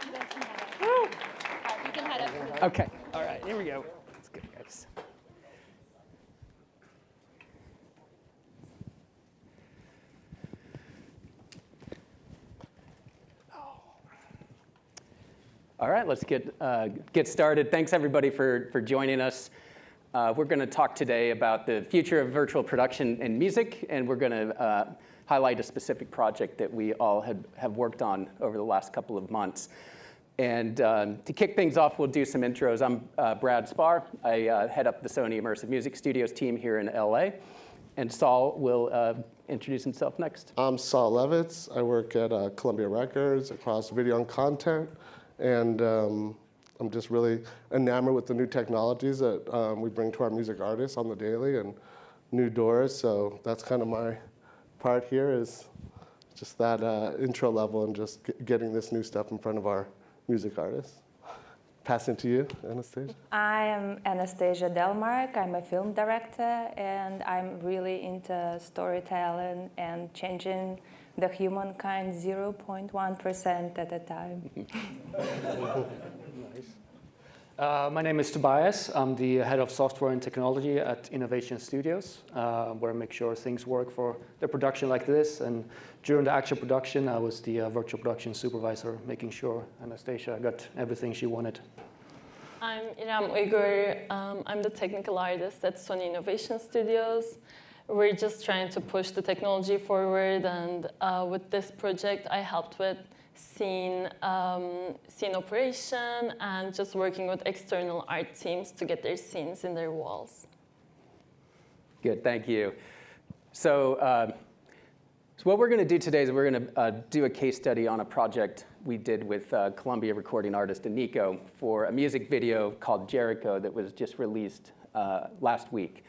You can head up. Okay, all right, here we go. Let's go, guys. All right, let's get started. Thanks everybody for joining us. We're going to talk today about the future of virtual production in music, and we're going to highlight a specific project that we all have worked on over the last couple of months. And to kick things off, we'll do some intros. I'm Brad Spar. I head up the Sony Immersive Music Studios team here in LA. And Saul will introduce himself next. I'm Saul Levitz. I work at Columbia Records across video and content. And I'm just really enamored with the new technologies that we bring to our music artists on the daily and new doors. So that's kind of my part here, is just that intro level and just getting this new stuff in front of our music artists. Passing to you, Anastasia. I am Anastasia Delmark. I'm a film director, and I'm really into storytelling and changing the humankind 0.1% at a time. Nice. My name is Tobias. I'm the head of software and technology at Innovation Studios, where I make sure things work for the production like this. And during the actual production, I was the virtual production supervisor, making sure Anastasia got everything she wanted. I'm Iram Uygur. I'm the technical artist at Sony Innovation Studios. We're just trying to push the technology forward, and with this project, I helped with scene operation and just working with external art teams to get their scenes in their walls. Good, thank you. So what we're going to do today is we're going to do a case study on a project we did with Columbia recording artist Aniko for a music video called Jericho that was just released last week.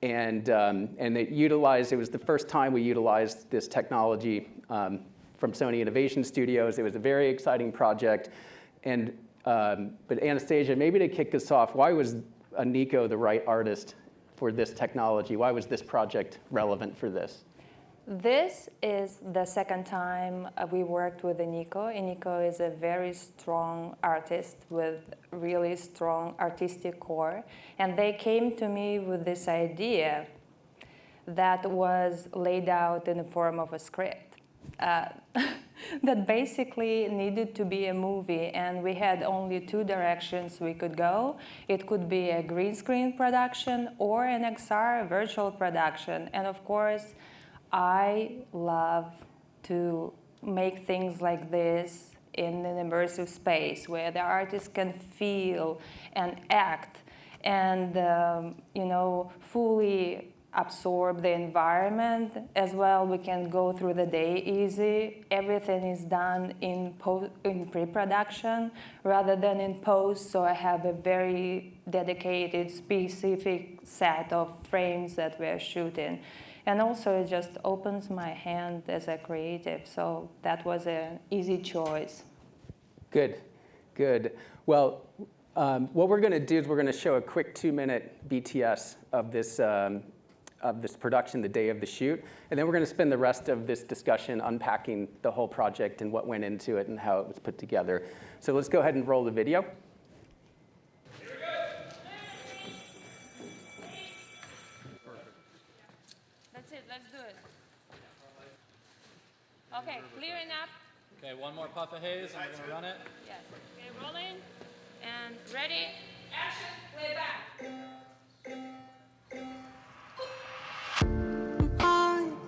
And it was the first time we utilized this technology from Sony Innovation Studios. It was a very exciting project. But Anastasia, maybe to kick us off, why was Aniko the right artist for this technology? Why was this project relevant for this? This is the second time we worked with Aniko. Aniko is a very strong artist with really strong artistic core. And they came to me with this idea that was laid out in the form of a script that basically needed to be a movie. And we had only two directions we could go. It could be a green screen production or an XR virtual production. And of course, I love to make things like this in an immersive space where the artist can feel and act and fully absorb the environment. As well, we can go through the day easy. Everything is done in pre-production rather than in post, so I have a very dedicated, specific set of frames that we're shooting. And also, it just opens my hand as a creative, so that was an easy choice. Good, good. Well, what we're going to do is we're going to show a quick 2-minute BTS of this production the day of the shoot, and then we're going to spend the rest of this discussion unpacking the whole project and what went into it and how it was put together. So let's go ahead and roll the video. Let's do it. Okay, clearing up. Okay, one more puff of haze and we're going to run it. Yes. Okay, rolling. And ready. Action. Play back.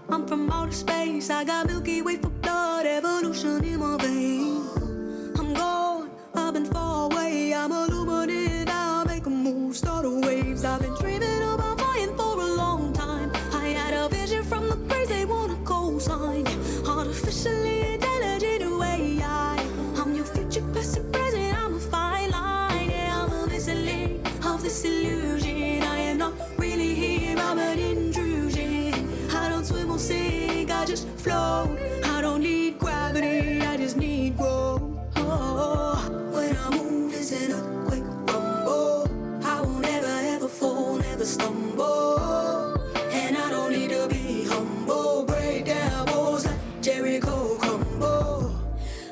I'm from outer space. I got Milky Way for blood, evolution in my veins. I'm gone, I've been far away. I'm illuminated, I'll make a move, start the waves. I've been dreaming about flying for a long time. I had a vision from the praise they want a cosign. Artificially intelligent AI. I'm your future, past and present, I'm a fine line. Yeah, I'm a missile of this illusion. I am not really here, I'm an intrusion. I don't swim or sink, I just float. I don't need gravity, I just need growth. When I move, it's in a quick rumble. I won't ever fall, never stumble. And I don't need to be humble. Break down walls like Jericho crumble.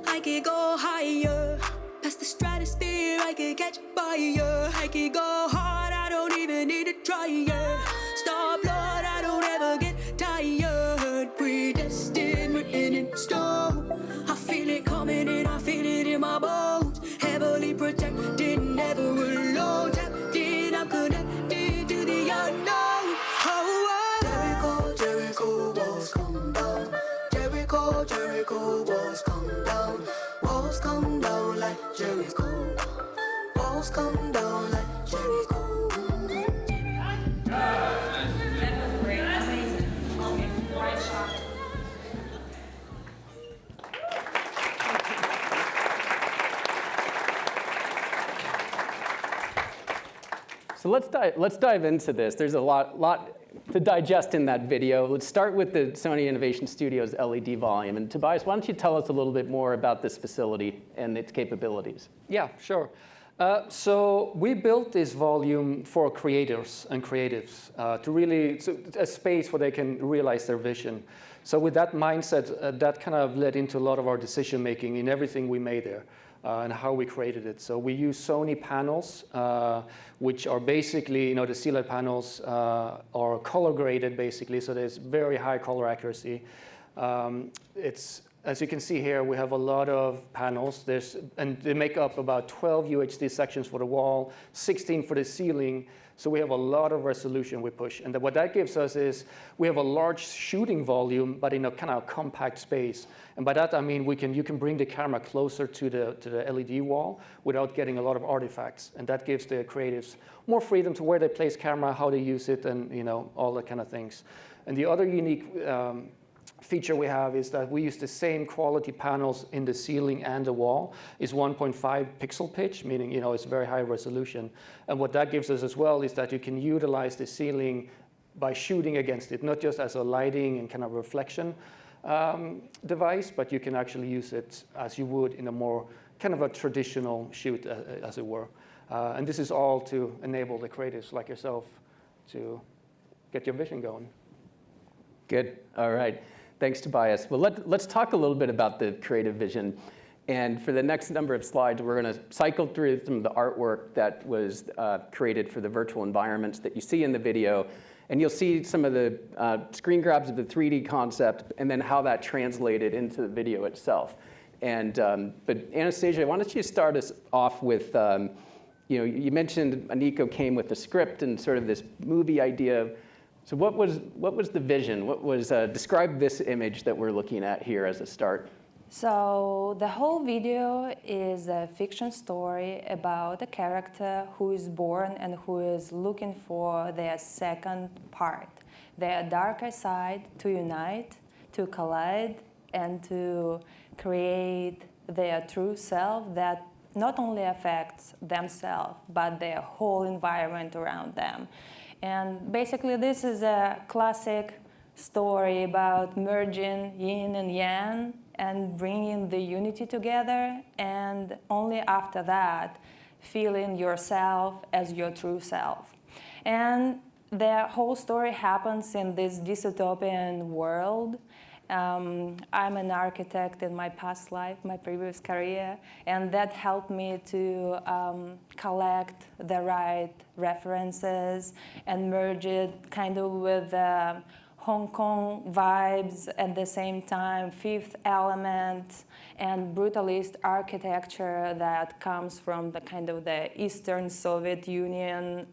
I could go higher. I can catch fire. I can go hard, I don't even need to try it. Star blood, I don't ever get tired. Predestined, written in stone. I feel it coming in, I feel it in my bones. Heavily protected, never alone. Tapped in, I'm connected to the unknown. Oh, Jericho, Jericho, walls come down. Jericho, Jericho, walls come down. Walls come down like Jericho. Walls come down like Jericho. So let's dive into this. There's a lot to digest in that video. Let's start with the Sony Innovation Studios LED volume. And Tobias, why don't you tell us a little bit more about this facility and its capabilities? Yeah, sure. So we built this volume for creators and creatives to really, a space where they can realize their vision. So with that mindset, that kind of led into a lot of our decision making in everything we made there. And how we created it. So we use Sony panels, which are basically, the C-LED panels are color graded basically, so there's very high color accuracy. As you can see here, we have a lot of panels. And they make up about 12 UHD sections for the wall, 16 for the ceiling. So we have a lot of resolution we push. And what that gives us is we have a large shooting volume, but in a kind of compact space. And by that, I mean you can bring the camera closer to the LED wall without getting a lot of artifacts. And that gives the creatives more freedom to where they place camera, how they use it, and all that kind of things. And the other unique feature we have is that we use the same quality panels in the ceiling and the wall. It's 1.5 pixel pitch, meaning it's very high resolution. And what that gives us as well is that you can utilize the ceiling by shooting against it, not just as a lighting and kind of reflection device, but you can actually use it as you would in a more kind of a traditional shoot, as it were. And this is all to enable the creatives like yourself to get your vision going. Good. All right. Thanks, Tobias. Well, let's talk a little bit about the creative vision. And for the next number of slides, we're going to cycle through some of the artwork that was created for the virtual environments that you see in the video. And you'll see some of the screen grabs of the 3D concept and then how that translated into the video itself. And but Anastasia, why don't you start us off with, you mentioned Aniko came with the script and sort of this movie idea. So what was the vision? What was describe this image that we're looking at here as a start? So the whole video is a fiction story about a character who is born and who is looking for their second part, their darker side to unite, to collide, and to create their true self that not only affects themselves, but their whole environment around them. And basically, this is a classic story about merging yin and yang and bringing the unity together, and only after that, feeling yourself as your true self. And the whole story happens in this dystopian world. I'm an architect in my past life, my previous career, and that helped me to collect the right references and merge it kind of with Hong Kong vibes at the same time, Fifth Element, and brutalist architecture that comes from the kind of the Eastern Soviet Union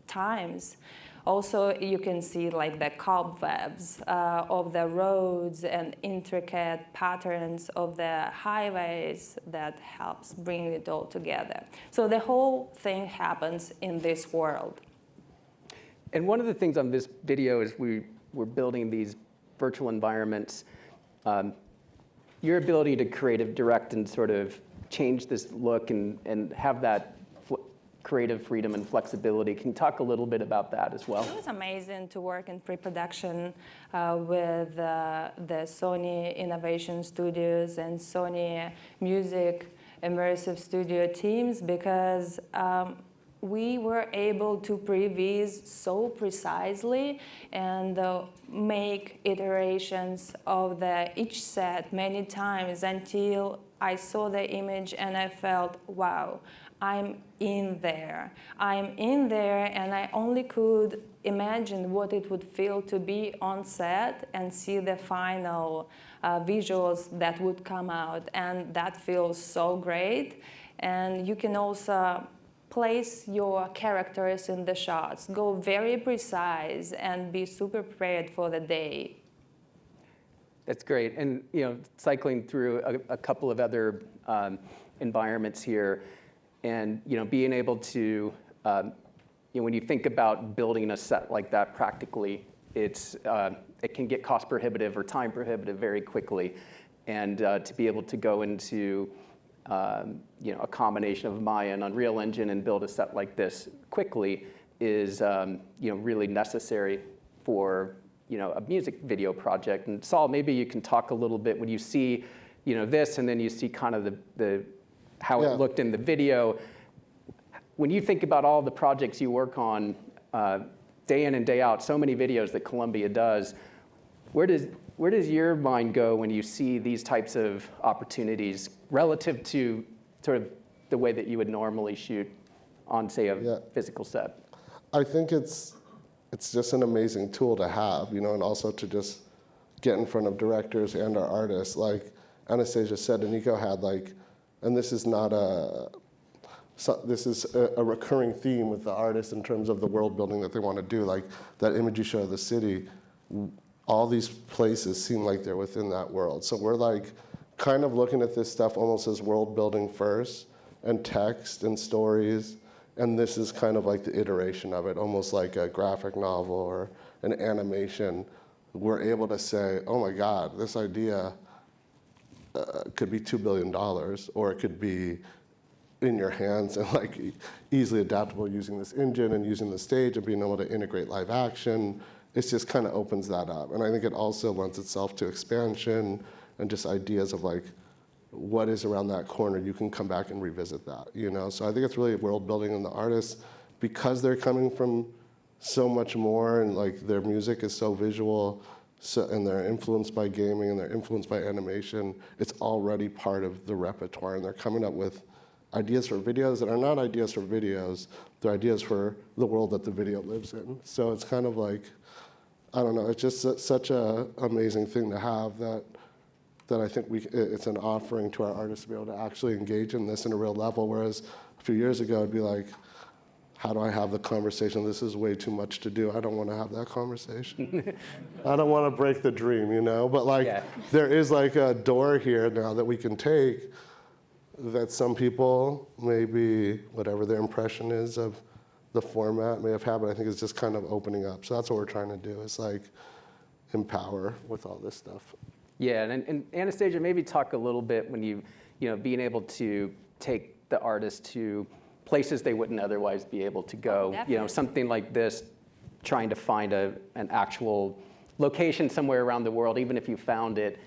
times. Also, you can see like the cobwebs of the roads and intricate patterns of the highways that helps bring it all together. So the whole thing happens in this world. And one of the things on this video is we're building these virtual environments. Your ability to creative direct and sort of change this look and have that creative freedom and flexibility. Can you talk a little bit about that as well? It was amazing to work in pre-production with the Sony Innovation Studios and Sony Music Immersive Studio teams, because we were able to previs so precisely and make iterations of each set many times until I saw the image and I felt, wow, I'm in there. I'm in there, and I only could imagine what it would feel to be on set and see the final visuals that would come out. And that feels so great. And you can also place your characters in the shots, go very precise, and be super prepared for the day. That's great. And cycling through a couple of other environments here, and being able to, when you think about building a set like that practically, it can get cost prohibitive or time prohibitive very quickly, and to be able to go into a combination of Maya and Unreal Engine and build a set like this quickly is really necessary for a music video project. And Saul, maybe you can talk a little bit when you see this, and then you see kind of the how it looked in the video. When you think about all the projects you work on day in and day out, so many videos that Columbia does, where does your mind go when you see these types of opportunities relative to sort of the way that you would normally shoot on, say, a physical set? I think it's just an amazing tool to have, and also to just get in front of directors and our artists. Like Anastasia said, and Nico had, and this is not this is a recurring theme with the artists in terms of the world building that they want to do. Like that image you show of the city, all these places seem like they're within that world. So we're kind of looking at this stuff almost as world building first, and text and stories. And this is kind of like the iteration of it, almost like a graphic novel or an animation. We're able to say, oh my God, this idea could be $2 billion, or it could be in your hands and easily adaptable using this engine and using the stage and being able to integrate live action. It just kind of opens that up. And I think it also lends itself to expansion and just ideas of what is around that corner. You can come back and revisit that, So I think it's really world building, and the artists, because they're coming from so much more, and their music is so visual, and they're influenced by gaming and they're influenced by animation, it's already part of the repertoire, and they're coming up with ideas for videos that are not ideas for videos, they're ideas for the world that the video lives in. So it's kind of I don't know, it's just such an amazing thing to have that I think it's an offering to our artists to be able to actually engage in this in a real level, whereas a few years ago it'd be how do I have the conversation? This is way too much to do. I don't want to have that conversation. I don't want to break the dream, But there is a door here now that we can take that some people, maybe whatever their impression is of the format may have had, but I think it's just kind of opening up. So that's what we're trying to do, is empower with all this stuff. Yeah, and Anastasia, maybe talk a little bit when being able to take the artist to places they wouldn't otherwise be able to go. Something like this, trying to find an actual location somewhere around the world, even if you found it,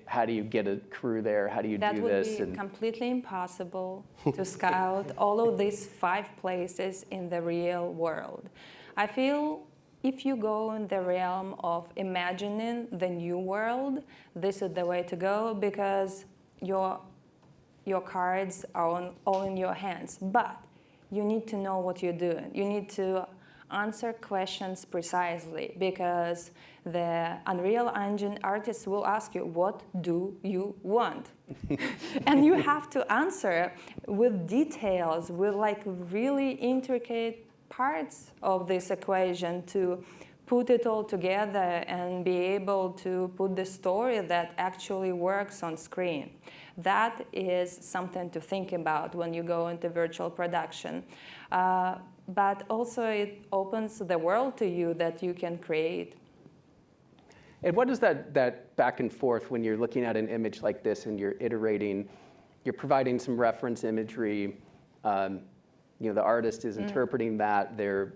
how do you get a crew there? How do you do this? That would be completely impossible to scout all of these 5 places in the real world. I feel if you go in the realm of imagining the new world, this is the way to go, because your cards are all in your hands. But you need to know what you're doing. You need to answer questions precisely, because the Unreal Engine artists will ask you, what do you want? And you have to answer with details, with really intricate parts of this equation to put it all together and be able to put the story that actually works on screen. That is something to think about when you go into virtual production. But also it opens the world to you that you can create. And what is that back and forth when you're looking at an image like this and you're iterating, you're providing some reference imagery, the artist is interpreting that, they're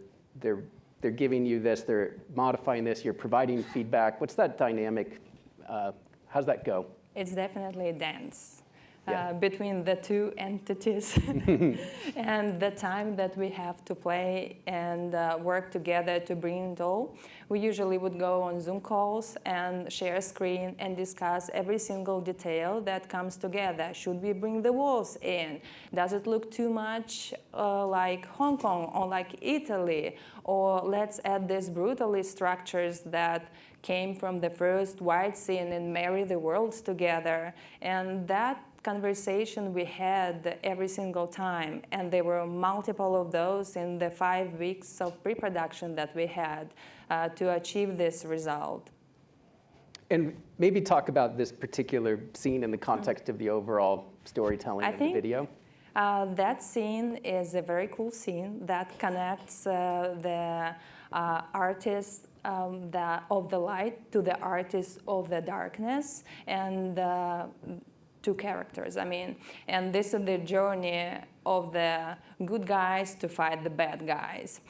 giving you this, they're modifying this, you're providing feedback. What's that dynamic? How's that go? It's definitely a dance. Yeah. between the two entities and the time that we have to play and work together to bring it all. We usually would go on Zoom calls and share a screen and discuss every single detail that comes together. Should we bring the walls in? Does it look too much like Hong Kong or like Italy? Or let's add these brutally structures that came from the first white scene and marry the worlds together. And that conversation we had every single time, and there were multiple of those in the 5 weeks of pre-production that we had to achieve this result. And maybe talk about this particular scene in the context of the overall storytelling of the video. That scene is a very cool scene that connects the artist of the light to the artist of the darkness, and two characters, and this is the journey of the good guys to fight the bad guys.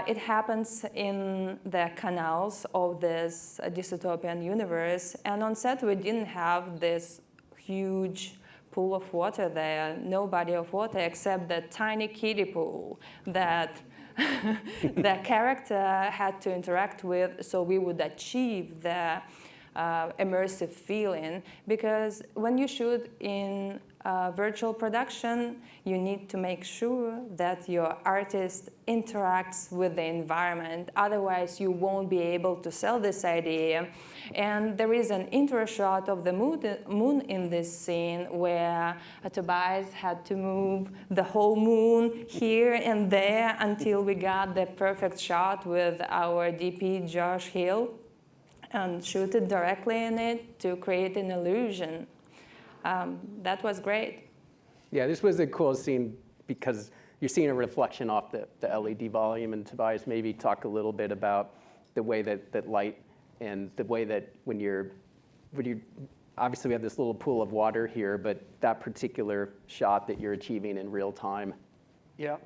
It happens in the canals of this dystopian universe, and on set we didn't have this huge pool of water there, no body of water except the tiny kiddie pool that the character had to interact with, so we would achieve the immersive feeling. Because when you shoot in virtual production, you need to make sure that your artist interacts with the environment. Otherwise, you won't be able to sell this idea. And there is an intro shot of the moon in this scene where Tobias had to move the whole moon here and there until we got the perfect shot with our DP, Josh Hill, and shoot it directly in it to create an illusion. That was great. Yeah, this was a cool scene because you're seeing a reflection off the LED volume, and Tobias, maybe talk a little bit about the way that light and the way that when you obviously we have this little pool of water here, but that particular shot that you're achieving in real time. Yeah.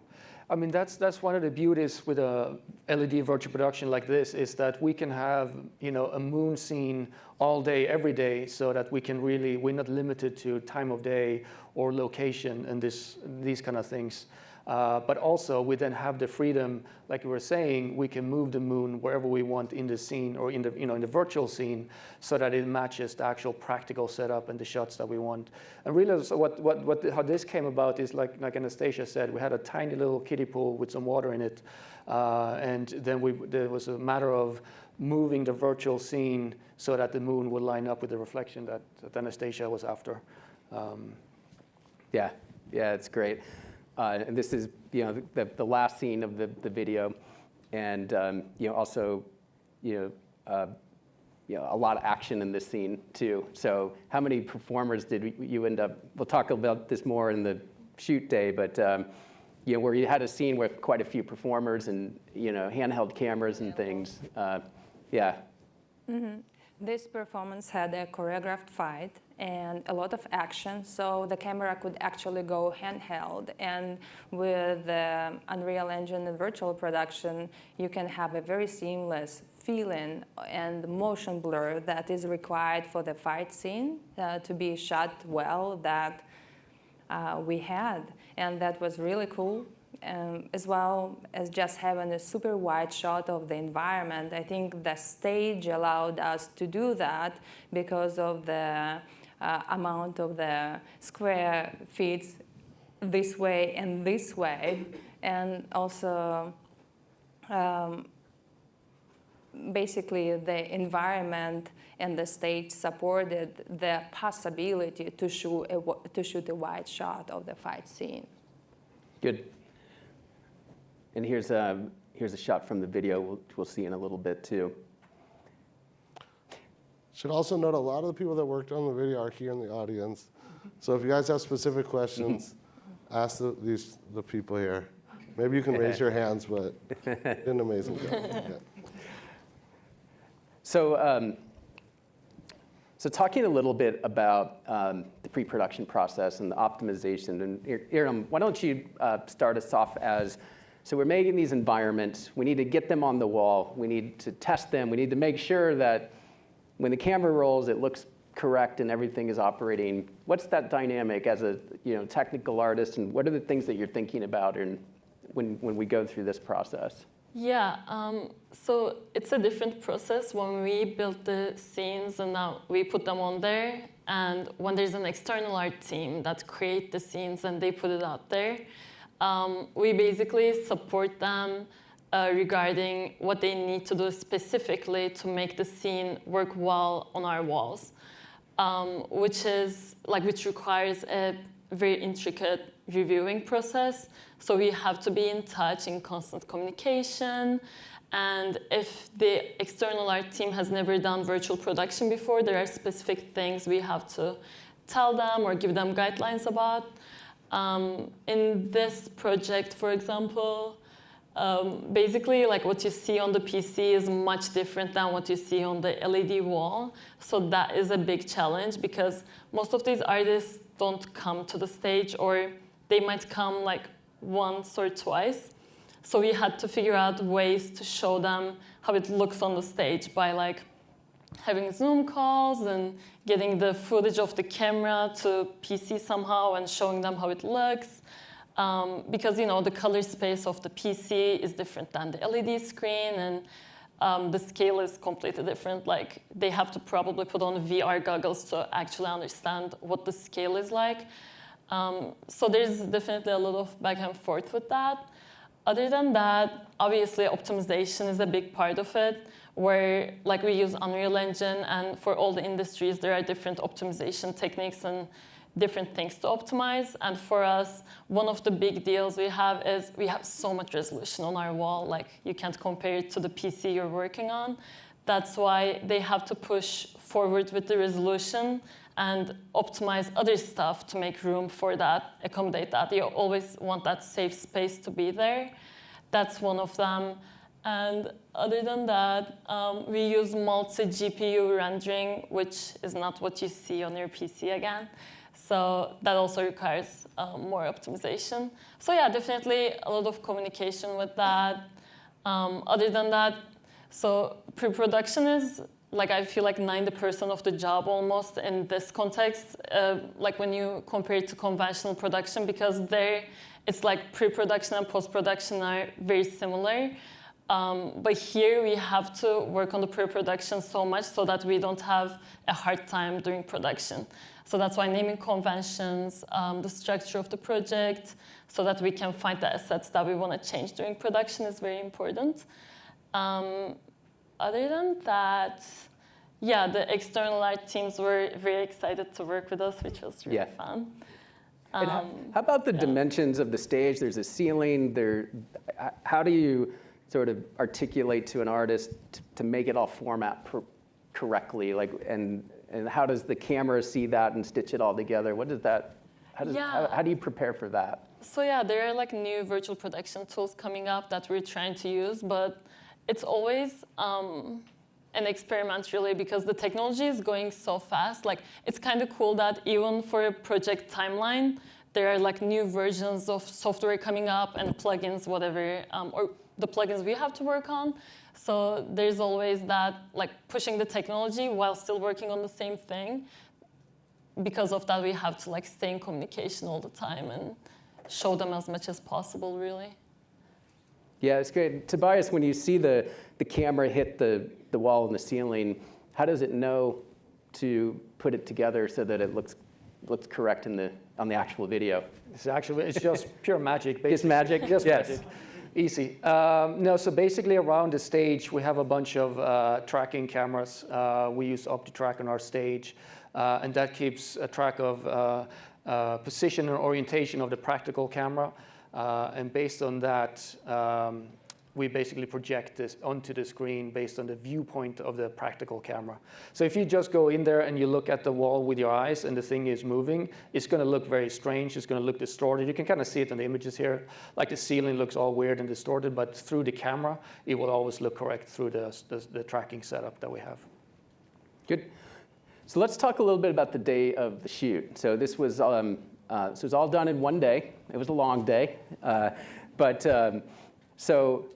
That's one of the beauties with a LED virtual production like this, is that we can have a moon scene all day, every day, so that we're not limited to time of day or location and these kind of things. But also we then have the freedom, like you were saying, we can move the moon wherever we want in the scene or in the virtual scene, so that it matches the actual practical setup and the shots that we want. And really, so how this came about is like Anastasia said, we had a tiny little kiddie pool with some water in it, and then there was a matter of moving the virtual scene so that the moon would line up with the reflection that Anastasia was after. Yeah, it's great. And this is the last scene of the video, and also a lot of action in this scene too. So how many performers did you end up? We'll talk about this more in the shoot day, but where you had a scene with quite a few performers and handheld cameras and things. Yeah. Mm-hmm. This performance had a choreographed fight and a lot of action, so the camera could actually go handheld. And with the Unreal Engine and virtual production, you can have a very seamless feeling and motion blur that is required for the fight scene to be shot well that we had. And that was really cool. As well as just having a super wide shot of the environment. I think the stage allowed us to do that because of the amount of the square feet this way and this way. And also, basically, the environment and the stage supported the possibility to shoot a wide shot of the fight scene. Good. And here's a shot from the video we'll see in a little bit too. Should also note a lot of the people that worked on the video are here in the audience. So if you guys have specific questions, ask the people here. Maybe you can raise your hands, but did an amazing job. Yeah. So talking a little bit about the pre-production process and the optimization, and Iram, why don't you start us off as, so we're making these environments, we need to get them on the wall, we need to test them, we need to make sure that when the camera rolls, it looks correct and everything is operating, what's that dynamic as a technical artist, and what are the things that you're thinking about when we go through this process? Yeah, so it's a different process when we build the scenes and now we put them on there. And when there's an external art team that create the scenes and they put it out there, we basically support them regarding what they need to do specifically to make the scene work well on our walls, which requires a very intricate reviewing process. So we have to be in touch, in constant communication. And if the external art team has never done virtual production before, there are specific things we have to tell them or give them guidelines about. In this project, for example, basically like what you see on the PC is much different than what you see on the LED wall. So that is a big challenge because most of these artists don't come to the stage, or they might come like once or twice. So we had to figure out ways to show them how it looks on the stage by like having Zoom calls and getting the footage of the camera to PC somehow and showing them how it looks. Because the color space of the PC is different than the LED screen, and the scale is completely different. Like they have to probably put on VR goggles to actually understand what the scale is like. So there's definitely a lot of back and forth with that. Other than that, obviously optimization is a big part of it, where like we use Unreal Engine, and for all the industries there are different optimization techniques and different things to optimize. And for us, one of the big deals we have is we have so much resolution on our wall, like you can't compare it to the PC you're working on. That's why they have to push forward with the resolution and optimize other stuff to make room for that, accommodate that. You always want that safe space to be there. That's one of them. And other than that, we use multi-GPU rendering, which is not what you see on your PC again. So that also requires more optimization. So yeah, definitely a lot of communication with that. Other than that, so pre-production is, like I feel like 90% of the job almost in this context, like when you compare it to conventional production, because there it's like pre-production and post-production are very similar. But here we have to work on the pre-production so much so that we don't have a hard time during production. So that's why naming conventions, the structure of the project, so that we can find the assets that we want to change during production is very important. Other than that, yeah, the external art teams were very excited to work with us, which was really fun. And how about the dimensions of the stage? There's a ceiling. How do you sort of articulate to an artist to make it all format correctly? And how does the camera see that and stitch it all together? How do you prepare for that? So yeah, there are like new virtual production tools coming up that we're trying to use, but it's always an experiment really, because the technology is going so fast. Like it's kind of cool that even for a project timeline, there are like new versions of software coming up and plugins, whatever, or the plugins we have to work on. So there's always that, like pushing the technology while still working on the same thing. Because of that, we have to like stay in communication all the time and show them as much as possible, really. Yeah, it's great. Tobias, when you see the camera hit the wall and the ceiling, how does it know to put it together so that it looks correct on the actual video? It's just pure magic, basically. Just magic? Just yes. magic. Easy. No, so basically around the stage, we have a bunch of tracking cameras. We use OptiTrack on our stage, and that keeps a track of position and orientation of the practical camera. And based on that, we basically project this onto the screen based on the viewpoint of the practical camera. So if you just go in there and you look at the wall with your eyes and the thing is moving, it's going to look very strange. It's going to look distorted. You can kind of see it in the images here. Like the ceiling looks all weird and distorted, but through the camera, it will always look correct through the tracking setup that we have. Good. So let's talk a little bit about the day of the shoot. So this was all done in one day. It was a long day. So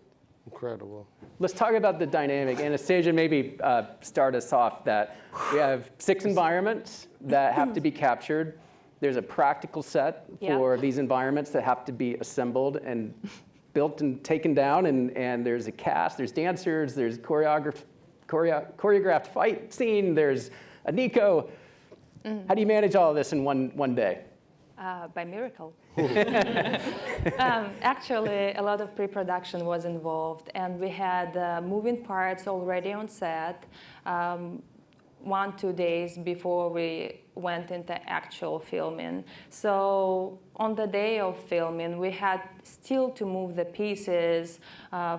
Incredible. Let's talk about the dynamic. Anastasia, maybe start us off that we have 6 environments that have to be captured. There's a practical set for these environments that have to be assembled and built and taken down, and there's a cast, there's dancers, there's choreographed fight scene, there's a Nico. How do you manage all of this in one day? By miracle. Actually, a lot of pre-production was involved, and we had moving parts already on set 1-2 days before we went into actual filming. So on the day of filming, we had still to move the pieces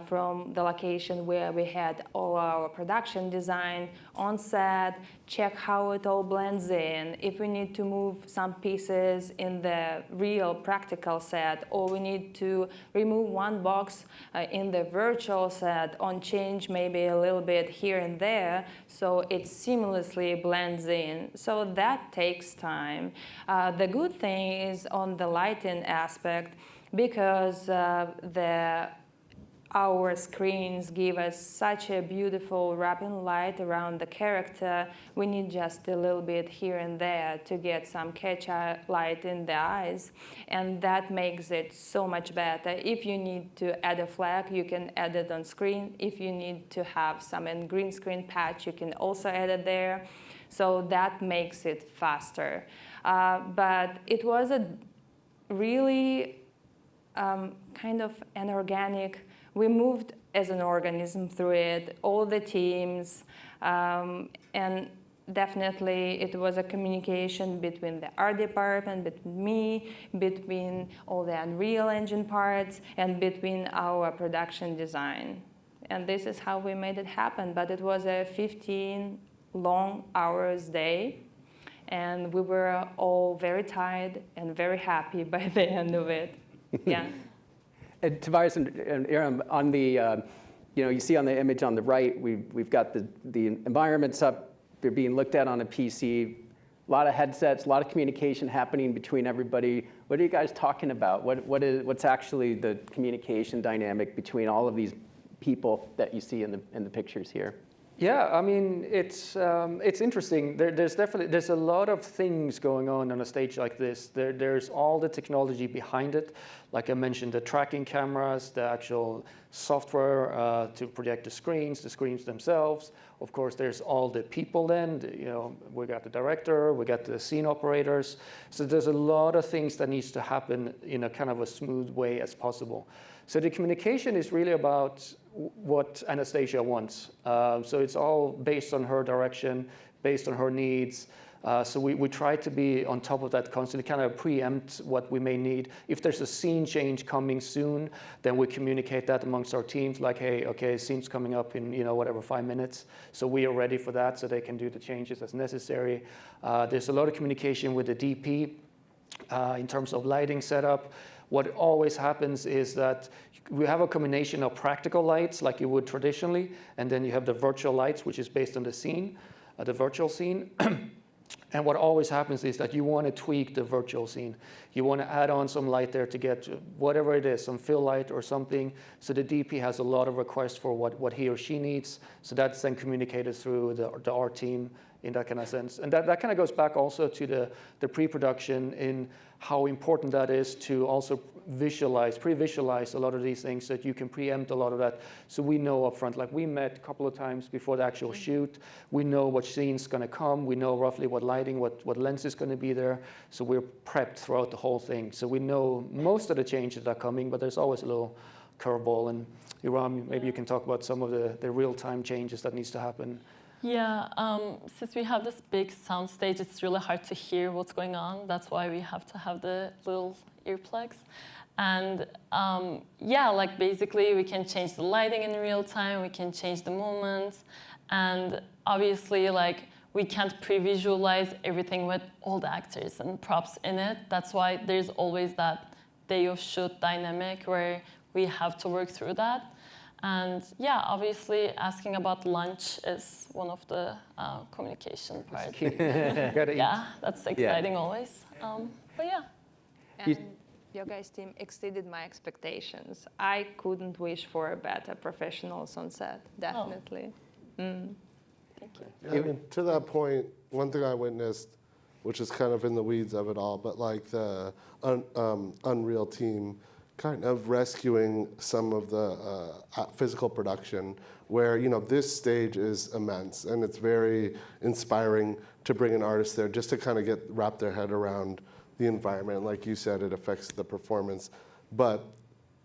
from the location where we had all our production design on set, check how it all blends in, if we need to move some pieces in the real practical set, or we need to remove one box in the virtual set on change maybe a little bit here and there, so it seamlessly blends in. So that takes time. The good thing is on the lighting aspect, because our screens give us such a beautiful wrapping light around the character. We need just a little bit here and there to get some catch-eye light in the eyes, and that makes it so much better. If you need to add a flag, you can add it on screen. If you need to have some green screen patch, you can also add it there. So that makes it faster. But it was a really kind of an organic. We moved as an organism through it, all the teams, and definitely it was a communication between the art department, between me, between all the Unreal Engine parts, and between our production design. And this is how we made it happen. But it was a 15 long hours day, and we were all very tired and very happy by the end of it. Yeah. And Tobias and Aram, on the, you see on the image on the right, we've got the environments up. They're being looked at on a PC. A lot of headsets, a lot of communication happening between everybody. What are you guys talking about? What's actually the communication dynamic between all of these people that you see in the pictures here? Yeah, I mean, it's interesting. There's a lot of things going on a stage like this. There's all the technology behind it. Like I mentioned, the tracking cameras, the actual software to project the screens themselves. Of course, there's all the people then. We got the director, we got the scene operators. So there's a lot of things that needs to happen in a kind of a smooth way as possible. So the communication is really about what Anastasia wants. So it's all based on her direction, based on her needs. So we try to be on top of that constantly, kind of preempt what we may need. If there's a scene change coming soon, then we communicate that amongst our teams, like, hey, okay, scene's coming up in 5 minutes. So we are ready for that, so they can do the changes as necessary. There's a lot of communication with the DP in terms of lighting setup. What always happens is that we have a combination of practical lights like you would traditionally, and then you have the virtual lights, which is based on the scene, the virtual scene. And what always happens is that you want to tweak the virtual scene. You want to add on some light there to get whatever it is, some fill light or something. So the DP has a lot of requests for what he or she needs. So that's then communicated through the art team in that kind of sense. And that kind of goes back also to the pre-production in how important that is to also pre-visualize a lot of these things so that you can preempt a lot of that. So we know up front, like we met a couple of times before the actual shoot. We know what scene's going to come. We know roughly what lighting, what lens is going to be there. So we're prepped throughout the whole thing. So we know most of the changes that are coming, but there's always a little curveball. And Iram, maybe you can talk about some of the real-time changes that needs to happen. Yeah, since we have this big sound stage, it's really hard to hear what's going on. That's why we have to have the little earplugs. And like basically we can change the lighting in real time, we can change the movements. And obviously like we can't pre-visualize everything with all the actors and props in it. That's why there's always that day of shoot dynamic where we have to work through that. And yeah, obviously asking about lunch is one of the communication parts. Yeah, that's exciting always. But yeah. You, Your guys' team exceeded my expectations. I couldn't wish for better professionals on set, definitely. Thank you. Yeah, I mean, to that point, one thing I witnessed, which is kind of in the weeds of it all, but like the Unreal team kind of rescuing some of the physical production where, you know, this stage is immense and it's very inspiring to bring an artist there just to kind of wrap their head around the environment. Like you said, it affects the performance, but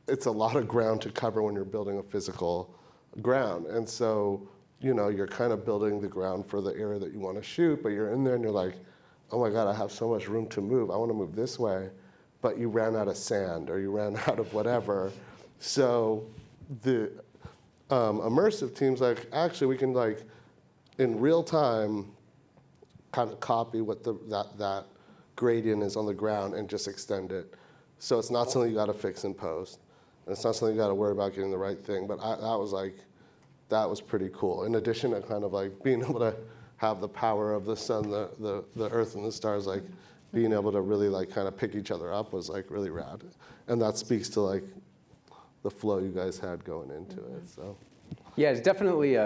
it's a lot of ground to cover when you're building a physical ground. And so, you know, you're kind of building the ground for the area that you want to shoot, but you're in there and you're like, oh my God, I have so much room to move. I want to move this way. But you ran out of sand or you ran out of whatever. So the immersive team's like, actually, we can like, in real time, kind of copy what that gradient is on the ground and just extend it. So it's not something you got to fix in post. And it's not something you got to worry about getting the right thing. But that was pretty cool. In addition to kind of like being able to have the power of the sun, the earth and the stars, like being able to really like kind of pick each other up was like really rad. And that speaks to like the flow you guys had going into it, so. Yeah, it's definitely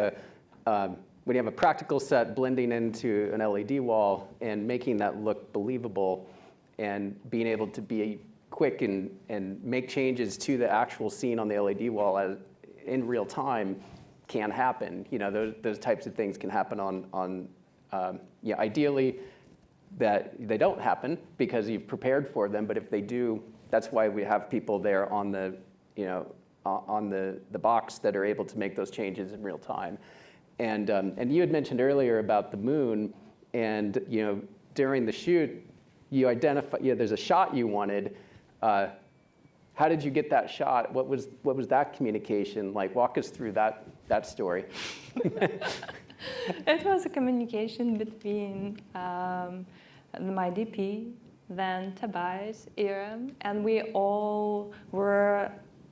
when you have a practical set blending into an LED wall and making that look believable and being able to be quick and make changes to the actual scene on the LED wall in real time can happen. You know, those types of things can happen on ideally that they don't happen because you've prepared for them, but if they do, that's why we have people there on the, you know, on the box that are able to make those changes in real time. And you had mentioned earlier about the moon, and you know, during the shoot, you identify, there's a shot you wanted. How did you get that shot? What was that communication like? Walk us through that story. It was a communication between my DP, then Tobias, Iram, and we all were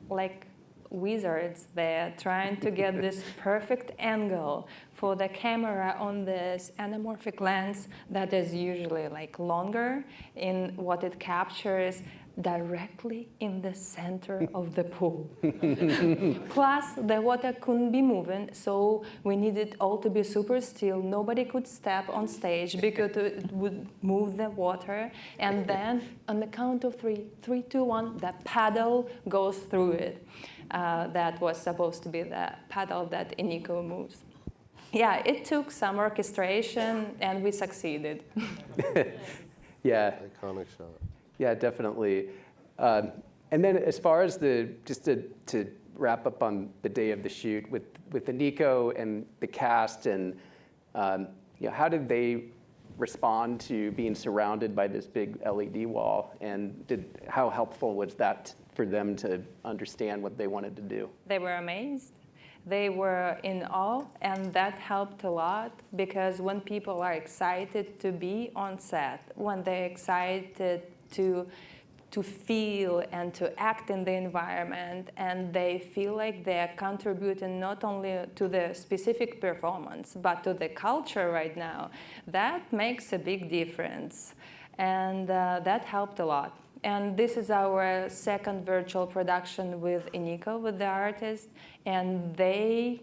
like wizards there trying to get this perfect angle for the camera on this anamorphic lens that is usually like longer in what it captures directly in the center of the pool. Plus, the water couldn't be moving, so we needed all to be super still. Nobody could step on stage because it would move the water. And then, on the count of 3, 3, 2, 1, the paddle goes through it. That was supposed to be the paddle that Eniko moves. Yeah, it took some orchestration, and we succeeded. Yeah. Iconic shot. Yeah, definitely. And then as far as just to wrap up on the day of the shoot with Eniko and the cast, and you know, how did they respond to being surrounded by this big LED wall, and how helpful was that for them to understand what they wanted to do? They were amazed. They were in awe, and that helped a lot because when people are excited to be on set, when they're excited to feel and to act in the environment, and they feel like they're contributing not only to the specific performance, but to the culture right now, that makes a big difference. And that helped a lot. And this is our second virtual production with Eniko, with the artist, and they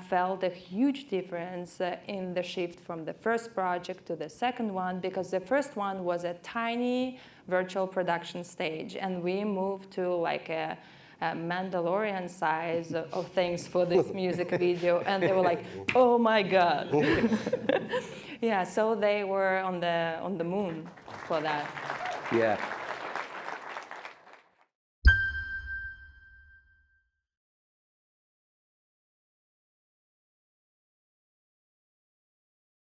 felt a huge difference in the shift from the first project to the second one, because the first one was a tiny virtual production stage, and we moved to like a Mandalorian size of things for this music video, and they were like, oh my God. Yeah, so they were on the moon for that. Yeah.